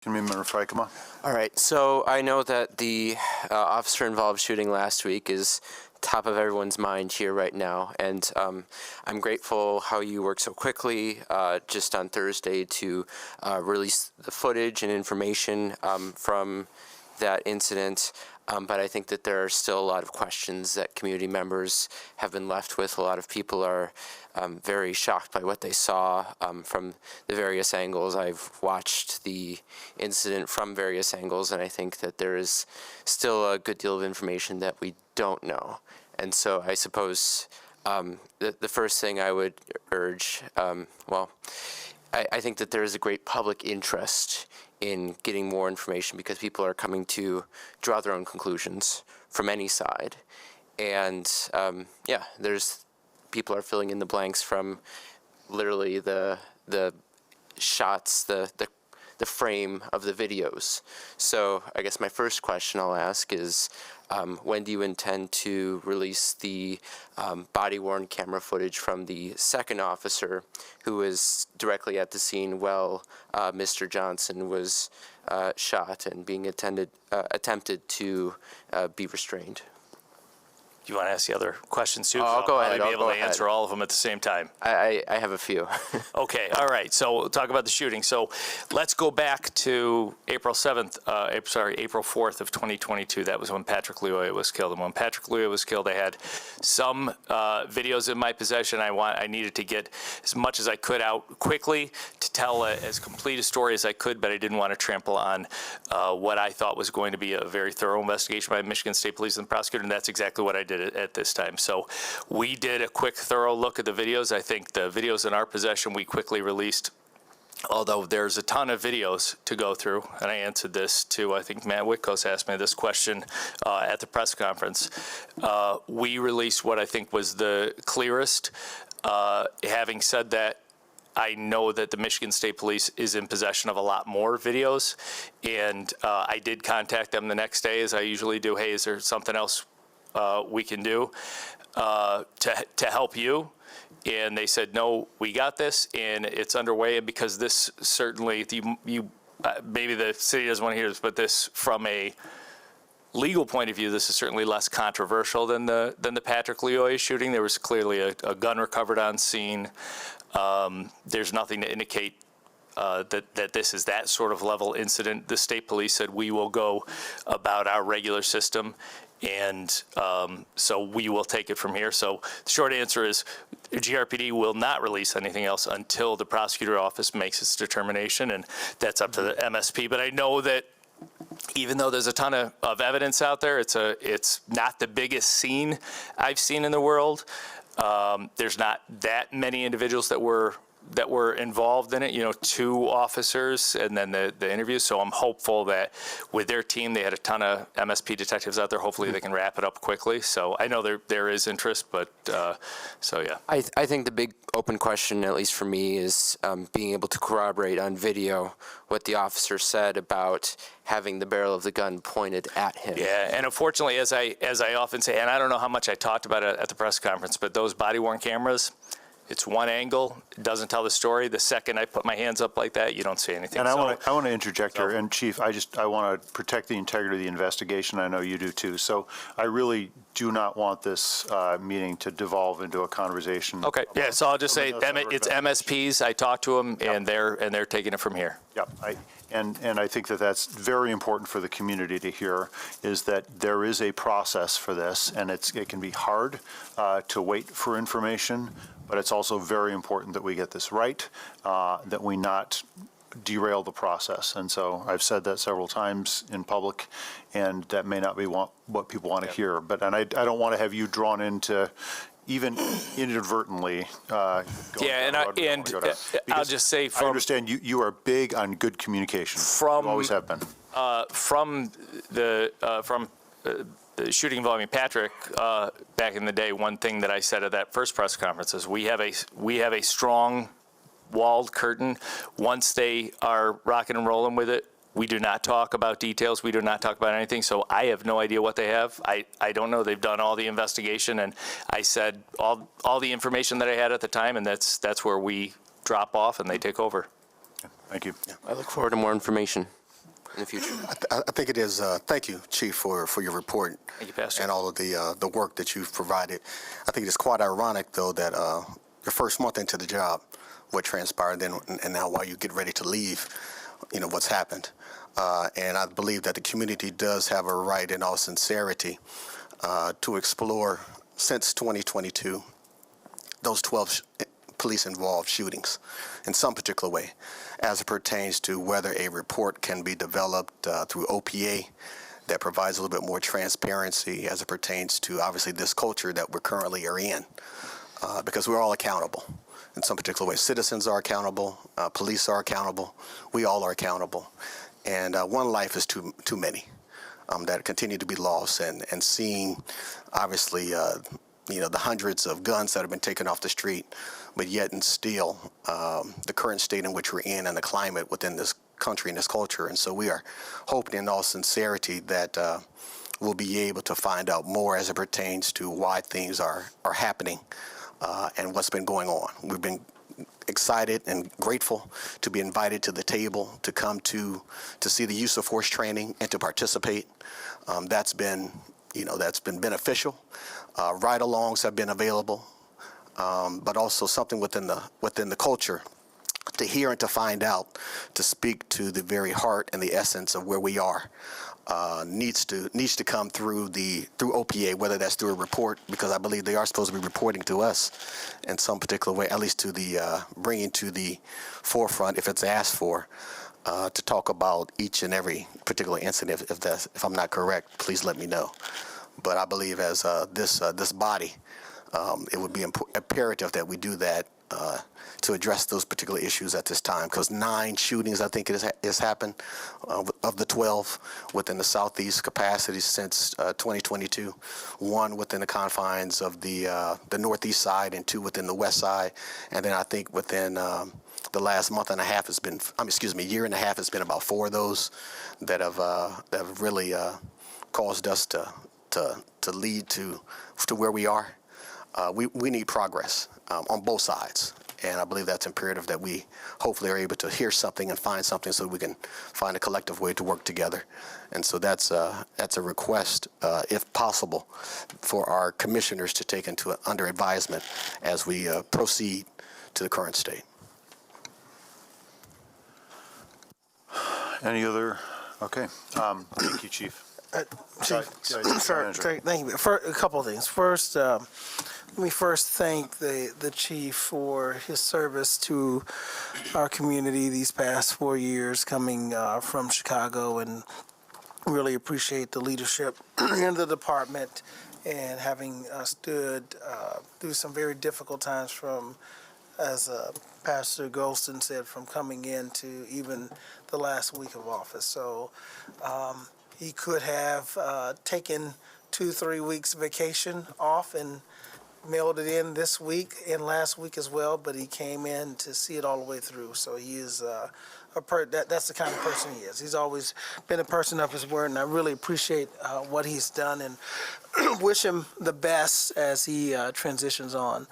Member Frykema. All right, so I know that the officer-involved shooting last week is top of everyone's mind here right now, and I'm grateful how you worked so quickly just on Thursday to release the footage and information from that incident. But I think that there are still a lot of questions that community members have been left with. A lot of people are very shocked by what they saw from the various angles. I've watched the incident from various angles, and I think that there is still a good deal of information that we don't know. And so I suppose the first thing I would urge, I think that there is a great public interest in getting more information because people are coming to draw their own conclusions from any side. And people are filling in the blanks from literally the shots, the frame of the videos. So I guess my first question I'll ask is, when do you intend to release the body-worn camera footage from the second officer who was directly at the scene while Mr. Johnson was shot and being attempted to be restrained? Do you want to ask the other questions too? I'll go ahead. I'll be able to answer all of them at the same time. I have a few. Okay, all right. So we'll talk about the shooting. So let's go back to April 4th of 2022. That was when Patrick Luoya was killed. And when Patrick Luoya was killed, I had some videos in my possession. I needed to get as much as I could out quickly to tell as complete a story as I could, but I didn't want to trample on what I thought was going to be a very thorough investigation by Michigan State Police and the prosecutor, and that's exactly what I did at this time. So we did a quick, thorough look at the videos. I think the videos in our possession we quickly released, although there's a ton of videos to go through, and I answered this to, I think Matt Witkos asked me this question at the press conference. We released what I think was the clearest. Having said that, I know that the Michigan State Police is in possession of a lot more videos, and I did contact them the next day, as I usually do. Hey, is there something else we can do to help you? And they said, no, we got this, and it's underway. And because this certainly, maybe the city doesn't want to hear this, but this, from a legal point of view, this is certainly less controversial than the Patrick Luoya shooting. There was clearly a gun recovered on scene. There's nothing to indicate that this is that sort of level incident. The state police said we will go about our regular system, and so we will take it from here. So the short answer is GRPD will not release anything else until the prosecutor office makes its determination, and that's up to the MSP. But I know that even though there's a ton of evidence out there, it's not the biggest scene I've seen in the world. There's not that many individuals that were involved in it, 2 officers and then the interviews. So I'm hopeful that with their team, they had a ton of MSP detectives out there. Hopefully they can wrap it up quickly. So I know there is interest, but so yeah. I think the big open question, at least for me, is being able to corroborate on video what the officer said about having the barrel of the gun pointed at him. Yeah, and unfortunately, as I often say, and I don't know how much I talked about it at the press conference, but those body-worn cameras, it's one angle. It doesn't tell the story. The second I put my hands up like that, you don't see anything. And I want to interject here. And Chief, I want to protect the integrity of the investigation. I know you do too. So I really do not want this meeting to devolve into a conversation. Okay. Yeah. So I'll just say it's MSPs. I talked to them, and they're taking it from here. Yep. And I think that that's very important for the community to hear, is that there is a process for this, and it can be hard to wait for information. But it's also very important that we get this right, that we not derail the process. And so I've said that several times in public, and that may not be what people want to hear. But I don't want to have you drawn into even inadvertently. I'll just say, I understand you are big on good communication. You always have been. From the shooting involving Patrick back in the day, one thing that I said at that first press conference is we have a strong walled curtain. Once they are rocking and rolling with it, we do not talk about details. We do not talk about anything. So I have no idea what they have. I don't know. They've done all the investigation, and I said all the information that I had at the time, and that's where we drop off and they take over. Thank you. I look forward to more information. in the future? I think it is. Thank you, Chief, for your report. Thank you, Pastor. And all of the work that you've provided. I think it's quite ironic, though, that your first month into the job, what transpired then, and now while you get ready to leave, what's happened. And I believe that the community does have a right, in all sincerity, to explore, since 2022, those 12 police-involved shootings in some particular way, as it pertains to whether a report can be developed through OPA that provides a little bit more transparency as it pertains to, obviously, this culture that we currently are in, because we're all accountable in some particular way. Citizens are accountable, police are accountable, we all are accountable, and one life is too many that continue to be lost, and seeing, obviously, the hundreds of guns that have been taken off the street, but yet and still the current state in which we're in and the climate within this country and this culture. And so we are hoping in all sincerity that we'll be able to find out more as it pertains to why things are happening and what's been going on. We've been excited and grateful to be invited to the table to come to see the use of force training and to participate. That's been beneficial. Ride-alongs have been available, but also something within the culture to hear and to find out, to speak to the very heart and the essence of where we are. Needs to come through OPA, whether that's through a report, because I believe they are supposed to be reporting to us in some particular way, at least to the bringing to the forefront, if it's asked for, to talk about each and every particular incident. If I'm not correct, please let me know. But I believe as this body, it would be imperative that we do that to address those particular issues at this time, because 9 shootings, I think, has happened of the 12 within the southeast capacity since 2022. 1 within the confines of the northeast side, and 2 within the west side. And then I think within the last month and a half has been, year and a half has been about 4 of those that have really caused us to lead to where we are. We need progress on both sides, and I believe that's imperative that we hopefully are able to hear something and find something so we can find a collective way to work together. And so that's a request, if possible, for our commissioners to take under advisement as we proceed to the current state. Any other? Okay. Thank you, Chief. Chief, sir, thank you. A couple of things. First, let me thank the chief for his service to our community these past 4 years, coming from Chicago, and really appreciate the leadership in the department and having stood through some very difficult times, from, as Pastor Golston said, from coming in to even the last week of office. So he could have taken 2-3 weeks vacation off and mailed it in this week and last week as well, but he came in to see it all the way through. So he is that's the kind of person he is. He's always been a person of his word, and I really appreciate what he's done, and wish him the best as he transitions on.